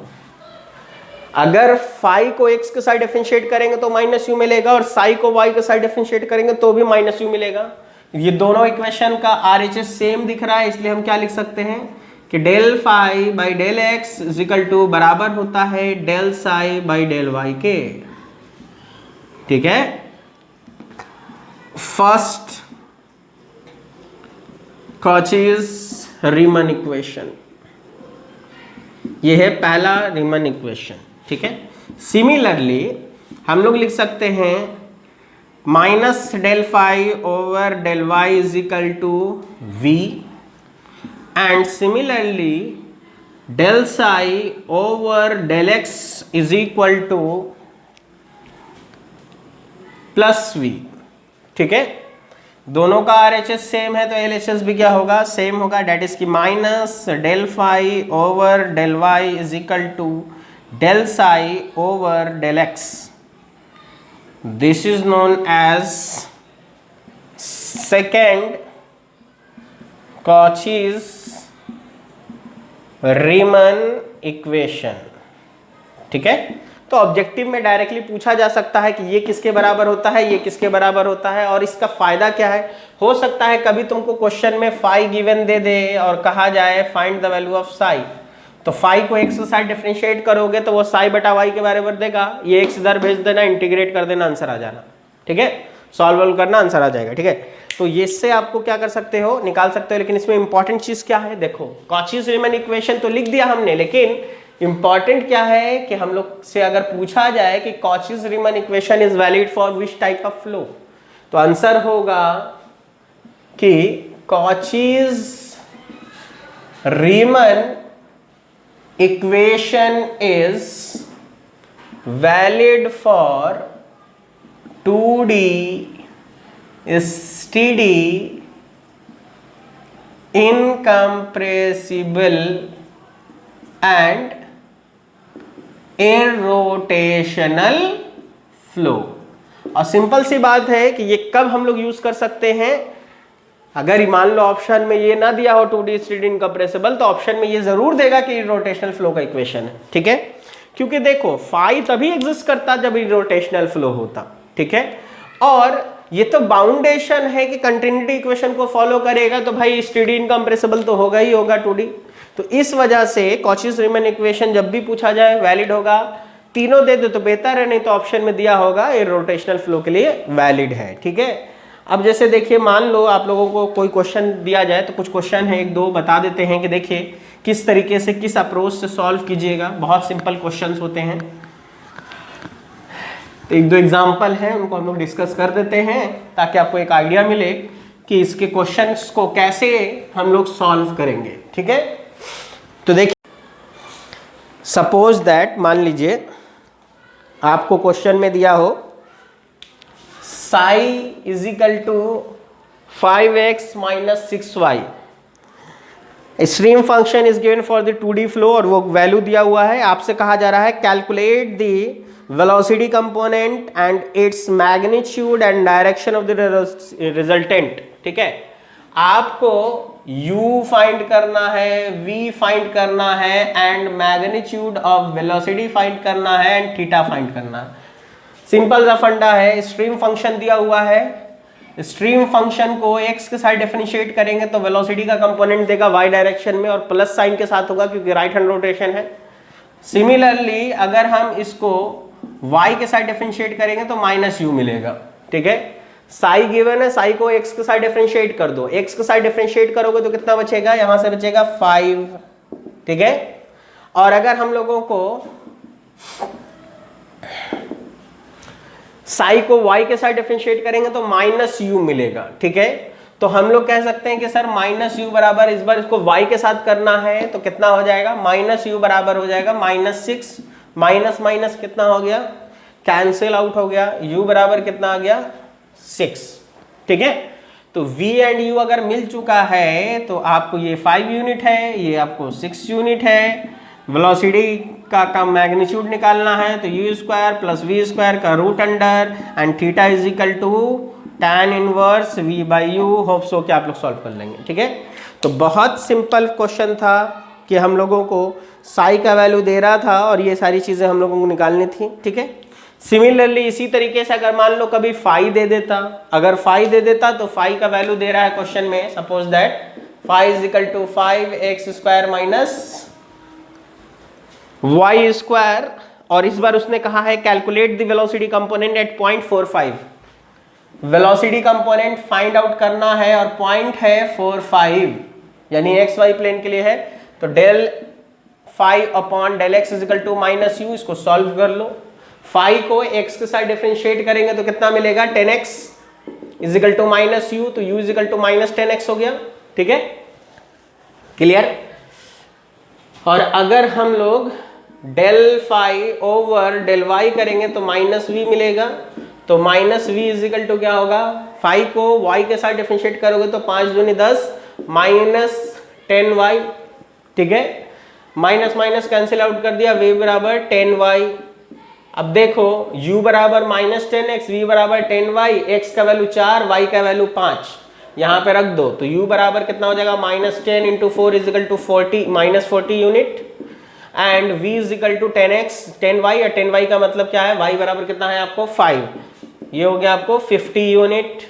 अगर फाई को x के साइड डिफरेंशिएट करेंगे तो माइनस यू मिलेगा, और साई को y के साइड डिफरेंशिएट करेंगे तो भी माइनस यू मिलेगा। ये दोनों इक्वेशन का RHS सेम दिख रहा है, इसलिए हम क्या लिख सकते हैं कि del phi by del x is equal to बराबर होता है del psi by del y के। ठीक है, फर्स्ट कॉची-रीमन इक्वेशन, ये है पहला रीमन इक्वेशन। ठीक है, सिमिलरली हम लोग लिख सकते हैं minus del phi over del y is equal to v, and similarly del psi over del x is equal to plus v. ठीक है, दोनों का RHS सेम है तो LHS भी क्या होगा, सेम होगा। डेट इज की minus del phi over del y is equal to del psi over del x. This is known as second Cauchy Riemann equation. ठीक है, तो ऑब्जेक्टिव में डायरेक्टली पूछा जा सकता है कि ये किसके बराबर होता है, ये किसके बराबर होता है, और इसका फायदा क्या है। हो सकता है कभी तुमको क्वेश्चन में फाई गिवन दे दे और कहा जाए find the value of Sai, तो फाई को x के साथ डिफरेंशिएट करोगे तो वो साई बटा वाई के बराबर देगा। ये x इधर भेज देना, इंटीग्रेट कर देना, आंसर आ जाना। ठीक है, सॉल्व करना, आंसर आ जाएगा। ठीक है, तो ये इससे आपको क्या कर सकते हो, निकाल सकते हो। लेकिन इसमें इंपॉर्टेंट चीज क्या है, देखो कॉची-रीमन इक्वेशन तो लिख दिया हमने, लेकिन इंपॉर्टेंट क्या है कि हम लोग से अगर पूछा जाए कि Cauchy Riemann equation is valid for which type of flow, तो आंसर होगा कि Cauchy Riemann equation is valid for 2D steady incompressible and irrotational flow. और सिंपल सी बात है कि ये कब हम लोग यूज कर सकते हैं, अगर मान लो ऑप्शन में ये ना दिया हो 2D स्टेडी इनकम्प्रेसिबल, तो ऑप्शन में ये जरूर देगा कि इरोटेशनल फ्लो का इक्वेशन है। ठीक है, क्योंकि देखो फाई तभी एग्जिस्ट करता जब इरोटेशनल फ्लो होता। ठीक है, और ये तो बाउंडेशन है कि कंटिन्यूटी इक्वेशन को फॉलो करेगा, तो भाई स्टेडी इनकम्प्रेसिबल तो होगा ही होगा 2D। तो इस वजह से कॉची-रीमन इक्वेशन जब भी पूछा जाए वैलिड होगा। तीनों दे दो तो बेहतर है, नहीं तो ऑप्शन में दिया होगा इरोटेशनल फ्लो के लिए वैलिड है। ठीक है, अब जैसे देखिए मान लो आप लोगों को कोई क्वेश्चन दिया जाए, तो कुछ क्वेश्चन है एक दो बता देते हैं कि देखिए किस तरीके से, किस अप्रोच से सॉल्व कीजिएगा। बहुत सिंपल क्वेश्चंस होते हैं, तो एक दो एग्जाम्पल हैं उनको हम लोग डिस्कस कर देते हैं ताकि आपको एक आइडिया मिले कि इसके क्वेश्चंस को कैसे हम लोग सॉल्व करेंगे। ठीक है, तो देखिए सपोज दैट, मान लीजिए आपको क्वेश्चन में दिया हो psi is equal to 5x minus 6y। Stream function is given for the 2D flow और वो वैल्यू दिया हुआ है। आपसे कहा जा रहा है calculate the velocity component and its magnitude and direction of the resultant. ठीक है, आपको u फाइंड करना है, v फाइंड करना है, and magnitude of velocity find करना है, एंड थीटा फाइंड करना है। सिंपल सा फंडा है, स्ट्रीम फंक्शन दिया हुआ है, स्ट्रीम फंक्शन को x के साथ डिफरेंशिएट करेंगे तो वेलोसिटी का कंपोनेंट देगा y डायरेक्शन में और प्लस साइन के साथ होगा क्योंकि राइट हैंड रोटेशन है। सिमिलरली अगर हम इसको y के साथ डिफरेंशिएट करेंगे तो माइनस u मिलेगा। ठीक है, साई गिवन है, साई को x के साथ डिफरेंशिएट कर दो, x के साथ डिफरेंशिएट करोगे तो कितना बचेगा, यहां से बचेगा 5। ठीक है, और अगर हम लोगों को साई को y के साथ डिफरेंशिएट करेंगे तो माइनस u मिलेगा। ठीक है, तो हम लोग कह सकते हैं कि सर माइनस u बराबर, इस बार इसको y के साथ करना है तो कितना हो जाएगा, माइनस u बराबर हो जाएगा -6, माइनस माइनस कितना हो गया, कैंसिल आउट हो गया, u बराबर कितना आ गया 6। ठीक है, तो v एंड u अगर मिल चुका है तो आपको ये 5 यूनिट है, ये आपको 6 यूनिट है। वेलोसिटी का मैग्नीट्यूड निकालना है तो u square plus v square का root under and theta is equal to tan inverse v by u। Hope so कि आप लोग सॉल्व कर लेंगे। ठीक है, तो बहुत सिंपल क्वेश्चन था कि हम लोगों को साई का वैल्यू दे रहा था और ये सारी चीज़ें हम लोगों को निकालनी थी, ठीक है। सिमिलरली इसी तरीके से अगर मान लो कभी फाई दे देता, अगर फाई दे देता तो फाई का वैल्यू दे रहा है क्वेश्चन में, suppose that phi is equal to 5x² minus y², और इस बार उसने कहा है calculate the velocity component at 0.45, velocity component find out करना है और पॉइंट है 45, यानी एक्स वाई प्लेन के लिए है। तो del phi upon del x is equal to minus u, इसको सॉल्व कर लो। फाई को x के साथ डिफरेंशिएट करेंगे तो कितना मिलेगा, 10x is equal to minus u, तो u is equal to minus 10x हो गया, ठीक है, क्लियर। और अगर हम लोग del phi over del y करेंगे तो माइनस वी मिलेगा, तो minus v is equal to क्या होगा, फाई को y के साथ डिफरेंशिएट करोगे तो 5 दूनी 10 माइनस 10y, ठीक है, माइनस माइनस कैंसिल आउट कर दिया, v बराबर 10y। अब देखो u बराबर माइनस 10x, v बराबर 10y, x का वैल्यू 4, y का वैल्यू 5, यहाँ पे रख दो तो u बराबर कितना हो जाएगा, minus 10 into 4 is equal to 40, minus 40 unit, and v is equal to 10x 10y, और 10y का मतलब क्या है, y बराबर कितना है आपको 5, ये हो गया आपको 50 यूनिट,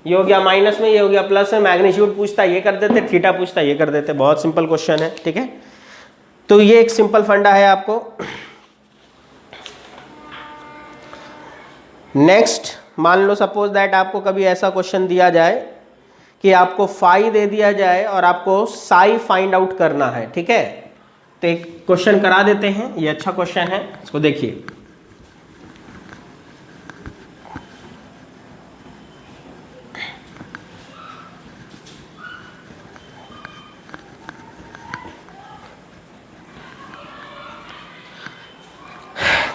ये हो गया माइनस में, ये हो गया प्लस में, मैग्नीट्यूड पूछता ये कर देते, थीटा पूछता ये कर देते, बहुत सिंपल क्वेश्चन है, ठीक है। तो ये एक सिंपल फंडा है आपको। नेक्स्ट मान लो सपोज दैट आपको कभी ऐसा क्वेश्चन दिया जाए कि आपको फाई दे दिया जाए और आपको साई फाइंड आउट करना है, ठीक है। तो एक क्वेश्चन करा देते हैं, ये अच्छा क्वेश्चन है, इसको देखिए।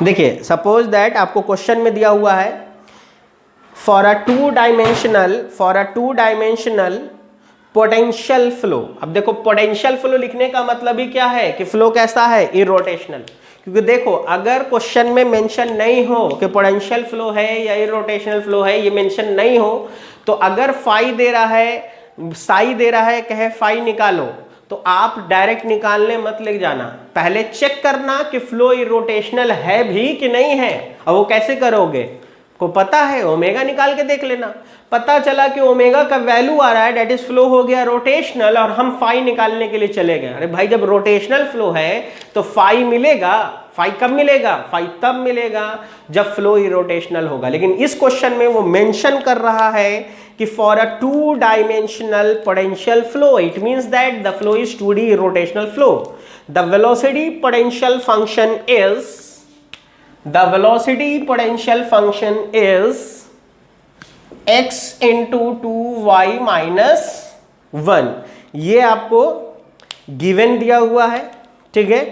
देखिए सपोज दैट आपको क्वेश्चन में दिया हुआ है for a two dimensional potential flow. अब देखो पोटेंशियल फ्लो लिखने का मतलब ही क्या है कि फ्लो कैसा है, इरोटेशनल। क्योंकि देखो अगर क्वेश्चन में मेंशन नहीं हो कि पोटेंशियल फ्लो है या इरोटेशनल फ्लो है, ये मेंशन नहीं हो, तो अगर फाई दे रहा है, साई दे रहा है, कहे फाई निकालो, तो आप डायरेक्ट निकालने मत ले जाना, पहले चेक करना कि फ्लो इरोटेशनल है भी कि नहीं है। अब वो कैसे करोगे, को पता है ओमेगा निकाल के देख लेना, पता चला कि ओमेगा का वैल्यू आ रहा है, डेट इज फ्लो हो गया रोटेशनल, और हम फाई निकालने के लिए चले गए। अरे भाई जब रोटेशनल फ्लो है तो फाई मिलेगा, फाई कब मिलेगा, फाई तब मिलेगा जब फ्लो इरोटेशनल होगा। लेकिन इस क्वेश्चन में वो मेंशन कर रहा है कि for a two dimensional potential flow it means that the flow is 2D rotational flow. The velocity potential function is x into 2y minus 1। ये आपको गिवन दिया हुआ है, ठीक है।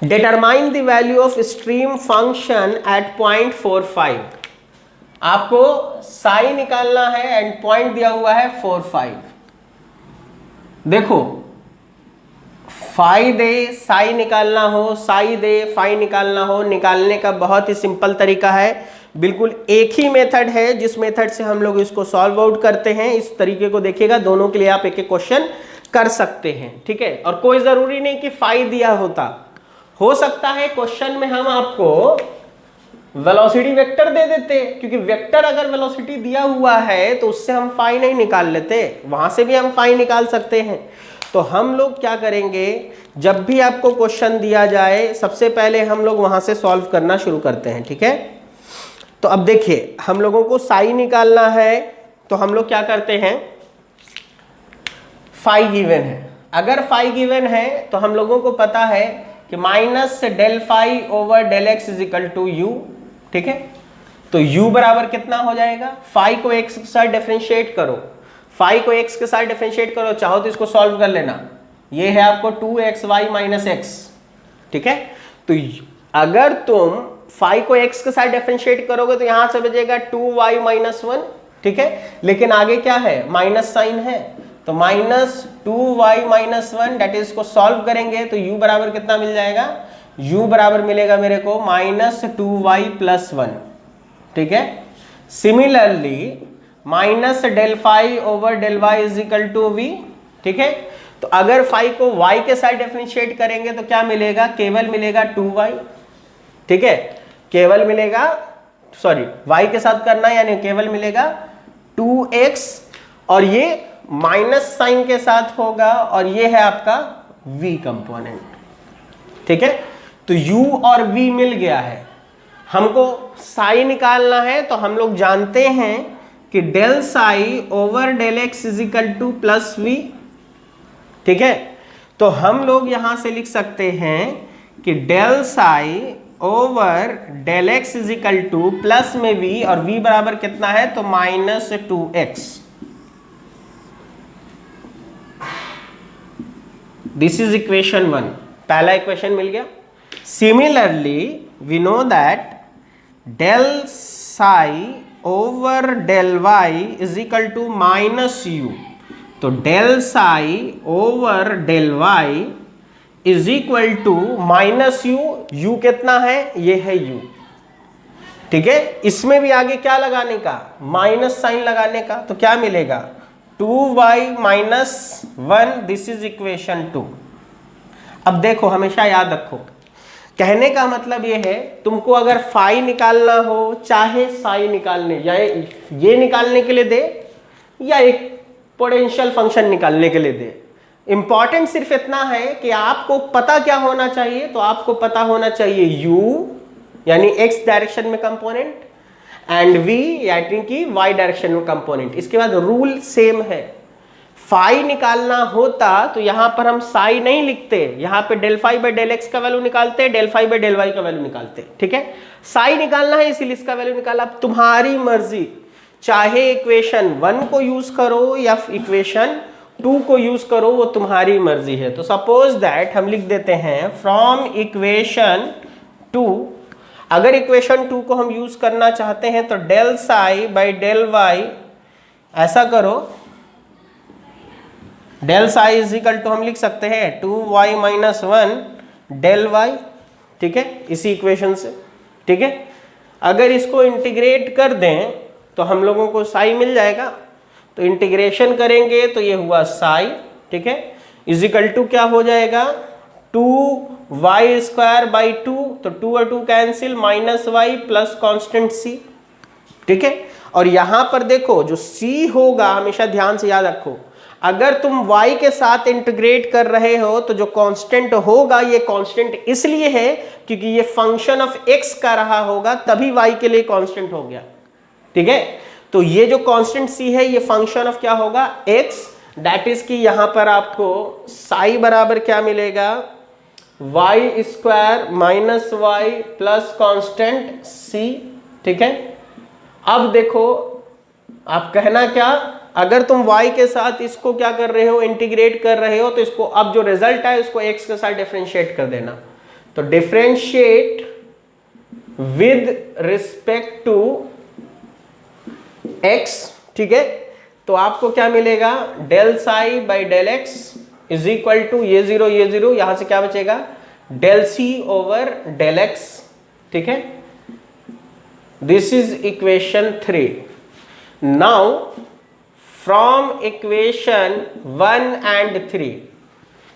Determine the value of stream function at 0.45। आपको साई निकालना है एंड पॉइंट दिया हुआ है 45। देखो फाई दे साई निकालना हो, साई दे फाई निकालना हो, निकालने का बहुत ही सिंपल तरीका है, बिल्कुल एक ही मेथड है जिस मेथड से हम लोग इसको सॉल्व आउट करते हैं। इस तरीके को देखिएगा, दोनों के लिए आप एक एक क्वेश्चन कर सकते हैं, ठीक है। और कोई जरूरी नहीं कि फाई दिया होता, हो सकता है क्वेश्चन में हम आपको वेलोसिटी वेक्टर दे देते, क्योंकि वेक्टर अगर वेलोसिटी दिया हुआ है तो उससे हम फाई नहीं निकाल लेते, वहां से भी हम फाई निकाल सकते हैं। तो हम लोग क्या करेंगे, जब भी आपको क्वेश्चन दिया जाए सबसे पहले हम लोग वहां से सॉल्व करना शुरू करते हैं, ठीक है। तो अब देखिए हम लोगों को साई निकालना है, तो हम लोग क्या करते हैं, फाई गिवन है। अगर फाई गिवन है तो हम लोगों को पता है कि minus del phi over del x is equal to u, ठीक है। तो u बराबर कितना हो जाएगा, फाई को x के साथ डिफरेंशिएट करो, फाई को x के साथ डिफरेंशिएट करो, चाहो तो इसको सॉल्व कर लेना, ये है आपको 2xy माइनस x, ठीक है। तो अगर तुम फाई को x के साथ डिफरेंशिएट करोगे तो यहां से बचेगा 2y माइनस 1, ठीक है। लेकिन आगे क्या है, माइनस साइन है, तो minus 2y minus 1, that is को सॉल्व करेंगे तो u बराबर कितना मिल जाएगा, u बराबर मिलेगा मेरे को माइनस 2y प्लस 1, ठीक है। Similarly minus del phi over del y is equal to v, ठीक है। तो अगर फाई को y के साथ डिफरेंशिएट करेंगे तो क्या मिलेगा, केवल मिलेगा 2y, ठीक है, केवल मिलेगा, सॉरी y के साथ करना है यानी केवल मिलेगा 2x, और ये माइनस साइन के साथ होगा, और ये है आपका v कंपोनेंट, ठीक है। तो u और v मिल गया है। हमको साई निकालना है, तो हम लोग जानते हैं कि del psi over del x is equal to plus v, ठीक है। तो हम लोग यहां से लिख सकते हैं कि del psi over del x is equal to plus में v, और v बराबर कितना है, तो -2x। दिस इज इक्वेशन 1, पहला इक्वेशन मिल गया। Similarly we know that del psi over del y is equal to -u, तो del psi over del y is equal to -u, u कितना है, ये है u, ठीक है। इसमें भी आगे क्या लगाने का, माइनस साइन लगाने का, तो क्या मिलेगा 2y - 1, दिस इज इक्वेशन 2। अब देखो, हमेशा याद रखो, कहने का मतलब ये है, तुमको अगर फाई निकालना हो, चाहे साई निकालने या ये निकालने के लिए दे, या एक पोटेंशियल फंक्शन निकालने के लिए दे, इंपॉर्टेंट सिर्फ इतना है कि आपको पता क्या होना चाहिए, तो आपको पता होना चाहिए u यानी x डायरेक्शन में कंपोनेंट, एंड v यानी कि y डायरेक्शन में कंपोनेंट। इसके बाद रूल सेम है। फाई निकालना होता तो यहां पर हम साई नहीं लिखते, यहां पे del phi by del x का वैल्यू निकालते, del phi by del y का वैल्यू निकालते, ठीक है। साई निकालना है इसीलिए इसका वैल्यू निकाला। अब तुम्हारी मर्जी, चाहे इक्वेशन 1 को यूज करो या इक्वेशन 2 को यूज करो, वो तुम्हारी मर्जी है। तो सपोज दैट हम लिख देते हैं फ्रॉम इक्वेशन 2, अगर इक्वेशन 2 को हम यूज करना चाहते हैं तो del psi by del y, ऐसा करो, del psi is equal to हम लिख सकते हैं 2y - 1 डेल वाई, ठीक है, इसी इक्वेशन से, ठीक है। अगर इसको इंटीग्रेट कर दें तो हम लोगों को साई मिल जाएगा, तो इंटीग्रेशन करेंगे तो ये हुआ साई, ठीक है, इज इक्वल टू क्या हो जाएगा 2y² बाई 2, तो 2 और 2 cancel, -y plus constant c, ठीक है। और यहां पर देखो जो c होगा, हमेशा ध्यान से याद रखो, अगर तुम y के साथ इंटीग्रेट कर रहे हो तो जो कांस्टेंट होगा, ये कांस्टेंट इसलिए है क्योंकि ये फंक्शन ऑफ x का रहा होगा, तभी y के लिए कांस्टेंट हो गया, ठीक है। तो ये जो कांस्टेंट c है, ये फंक्शन ऑफ क्या होगा, x, दैट इज कि यहां पर आपको साई बराबर क्या मिलेगा, y² - y plus constant c, ठीक है। अब देखो, आप कहना क्या, अगर तुम y के साथ इसको क्या कर रहे हो, इंटीग्रेट कर रहे हो, तो इसको अब जो रिजल्ट है उसको x के साथ डिफरेंशिएट कर देना। तो differentiate with respect to x, ठीक है। तो आपको क्या मिलेगा, del psi by del x is equal to ये 0, यहां से क्या बचेगा, del c over del x, ठीक है। This is equation 3। Now from equation 1 and 3,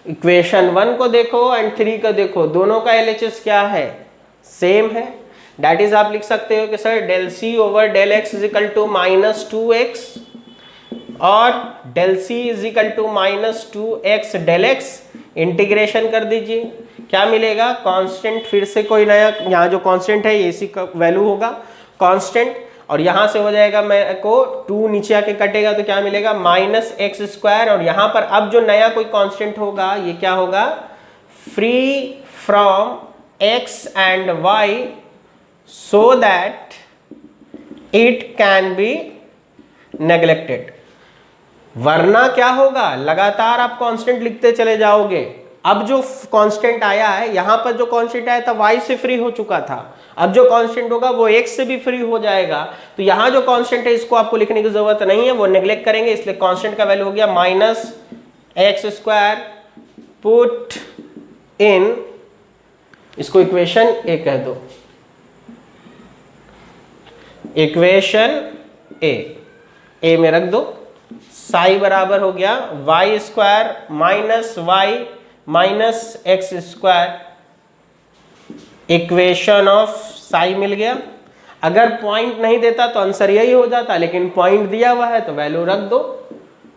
equation 1 को देखो एंड 3 को देखो, दोनों का LHS क्या है, सेम है। दैट इज आप लिख सकते हो कि sir del c over del x is equal to -2x, और del c is equal to -2x del x, integration कर दीजिए, क्या मिलेगा, कांस्टेंट, फिर से कोई नया, यहाँ जो कांस्टेंट है ये इसी का वैल्यू होगा कांस्टेंट, और यहां से हो जाएगा मेरे को 2 नीचे आके कटेगा तो क्या मिलेगा, -x², और यहां पर अब जो नया कोई कांस्टेंट होगा ये क्या होगा, free from x and y, so that it can be neglected. वरना क्या होगा, लगातार आप कांस्टेंट लिखते चले जाओगे। अब जो कांस्टेंट आया है, यहां पर जो कांस्टेंट आया था y से फ्री हो चुका था, अब जो कांस्टेंट होगा वो x से भी फ्री हो जाएगा। तो यहां जो कांस्टेंट है इसको आपको लिखने की जरूरत नहीं है, वो नेग्लेक्ट करेंगे, इसलिए कांस्टेंट का वैल्यू हो गया -x², पुट इन, इसको इक्वेशन ए कह दो, इक्वेशन ए में रख दो, साई बराबर हो गया y square minus y minus x square, equation of psi मिल गया। अगर पॉइंट नहीं देता तो आंसर यही हो जाता, लेकिन पॉइंट दिया हुआ है तो वैल्यू रख दो।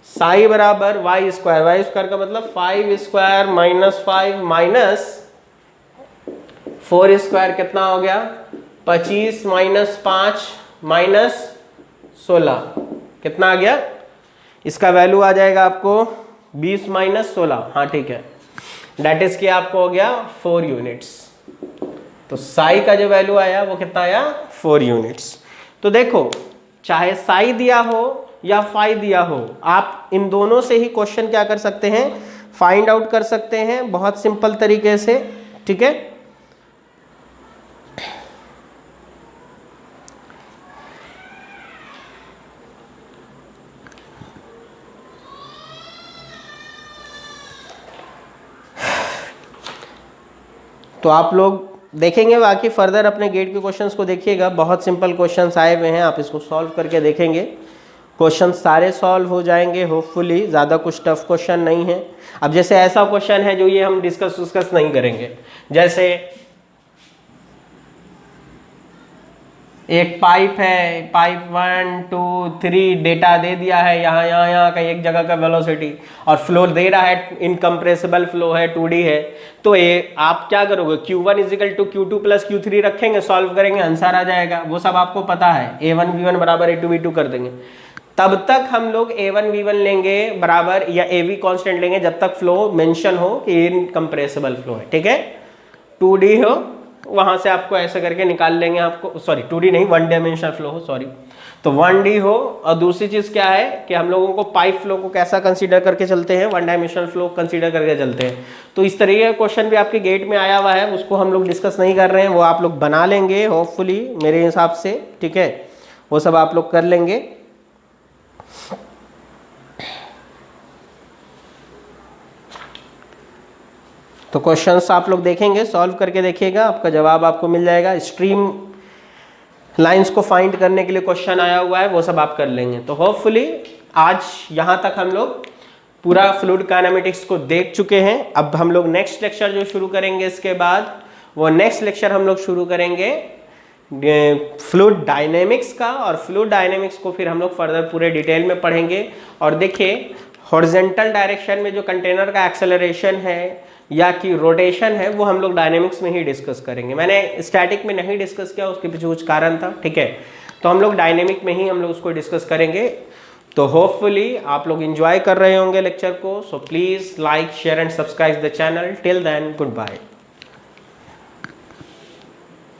साई बराबर वाई स्क्वायर का मतलब 5 स्क्वायर माइनस 5 माइनस 4 स्क्वायर कितना हो गया 25 माइनस 5 माइनस 16 कितना आ गया, इसका वैल्यू आ जाएगा आपको 20 माइनस 16, हाँ ठीक है, डेट इज कि आपको हो गया 4 यूनिट्स। तो साई का जो वैल्यू आया वो कितना आया 4 यूनिट्स। तो देखो चाहे साई दिया हो या फाई दिया हो, आप इन दोनों से ही क्वेश्चन क्या कर सकते हैं, फाइंड आउट कर सकते हैं बहुत सिंपल तरीके से, ठीक है। तो आप लोग देखेंगे बाकी फर्दर अपने गेट के क्वेश्चंस को देखिएगा, बहुत सिंपल क्वेश्चंस आए हुए हैं, आप इसको सॉल्व करके देखेंगे, क्वेश्चन सारे सॉल्व हो जाएंगे होपफुली, ज़्यादा कुछ टफ क्वेश्चन नहीं है। अब जैसे ऐसा क्वेश्चन है जो ये हम डिस्कस नहीं करेंगे, जैसे एक पाइप है, पाइप 1 2 3 डेटा दे दिया है, यहाँ का एक जगह का वेलोसिटी और फ्लो दे रहा है, इनकम्प्रेसिबल फ्लो है, 2D है। तो ये आप क्या करोगे, Q1 is equal to Q2 plus Q3 रखेंगे, सॉल्व करेंगे, आंसर आ जाएगा, वो सब आपको पता है। A1 V1 बराबर A2 V2 कर देंगे। तब तक हम लोग A1 V1 लेंगे बराबर या AV कांस्टेंट लेंगे जब तक फ्लो मेंशन हो कि इनकम्प्रेसिबल फ्लो है, ठीक है। 2D हो वहां से आपको ऐसे करके निकाल लेंगे, आपको सॉरी 2D नहीं 1 डायमेंशनल फ्लो हो, सॉरी, तो 1D हो। और दूसरी चीज क्या है कि हम लोगों को पाइप फ्लो को कैसा कंसीडर करके चलते हैं, 1 डायमेंशनल फ्लो कंसीडर करके चलते हैं। तो इस तरीके का क्वेश्चन भी आपके गेट में आया हुआ है, उसको हम लोग डिस्कस नहीं कर रहे हैं, वो आप लोग बना लेंगे होपफुली मेरे हिसाब से, ठीक है, वो सब आप लोग कर लेंगे। तो क्वेश्चंस आप लोग देखेंगे, सॉल्व करके देखिएगा, आपका जवाब आपको मिल जाएगा। स्ट्रीम लाइंस को फाइंड करने के लिए क्वेश्चन आया हुआ है, वो सब आप कर लेंगे। तो होपफुली आज यहाँ तक हम लोग पूरा फ्लूइड काइनेमेटिक्स को देख चुके हैं। अब हम लोग नेक्स्ट लेक्चर जो शुरू करेंगे इसके बाद, वो नेक्स्ट लेक्चर हम लोग शुरू करेंगे फ्लूइड डायनेमिक्स का, और फ्लूइड डायनेमिक्स को फिर हम लोग फर्दर पूरे डिटेल में पढ़ेंगे। और देखिए हॉरिजॉन्टल डायरेक्शन में जो कंटेनर का एक्सेलरेशन है या कि रोटेशन है वो हम लोग डायनेमिक्स में ही डिस्कस करेंगे। मैंने स्टैटिक में नहीं डिस्कस किया, उसके पीछे कुछ कारण था, ठीक है। तो हम लोग डायनेमिक में ही हम लोग उसको डिस्कस करेंगे। तो होपफुली आप लोग एंजॉय कर रहे होंगे लेक्चर को। So please like share and subscribe the channel. Till then good bye.